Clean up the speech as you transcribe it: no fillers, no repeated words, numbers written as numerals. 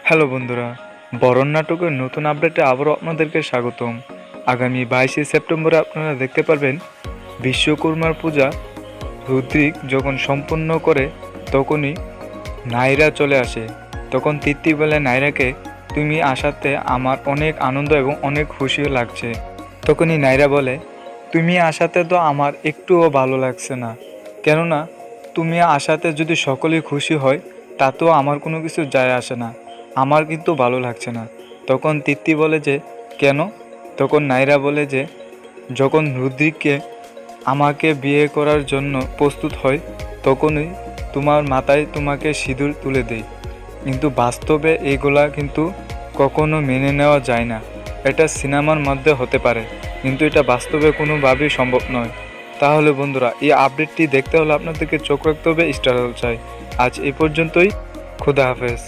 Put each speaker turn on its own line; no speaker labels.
Hello বন্ধুরা, বরণ নাটকের নতুন আপডেটে আবারও আপনাদেরকে স্বাগতম। আগামী 22শে সেপ্টেম্বরে আপনারা দেখতে পারবেন বিশ্বকর্মার পূজা রুদ্রিক যখন সম্পূর্ণ করে তখনই নায়রা চলে আসে। তখন তিত্তি বলে নায়রাকে, তুমি আসাতে আমার অনেক আনন্দ এবং অনেক খুশিও লাগছে। তখনই নায়রা বলে, তুমি আসাতে তো আমার একটুও ভালো লাগছে না, কেননা তুমি আসাতে যদি সকলেই খুশি হয় তাতেও আমার কোনো কিছু যায় আসে না, আমার কিন্তু ভালো লাগছে না। তখন তিত্তি বলে যে কেন? তখন নায়রা বলে যে যখন রুদ্রিককে আমাকে বিয়ে করার জন্য প্রস্তুত হয় তখনই তোমার মাথায় তোমাকে সিঁদুর তুলে দেয়, কিন্তু বাস্তবে এইগুলা কিন্তু কখনো মেনে নেওয়া যায় না। এটা সিনেমার মধ্যে হতে পারে, কিন্তু এটা বাস্তবে কোনোভাবেই সম্ভব নয়। তাহলে বন্ধুরা, এই আপডেটটি দেখতে হলে আপনাদেরকে চোখ রাখতে হবে স্টার জলসায়। আজ এই পর্যন্তই। খুদা হাফেজ।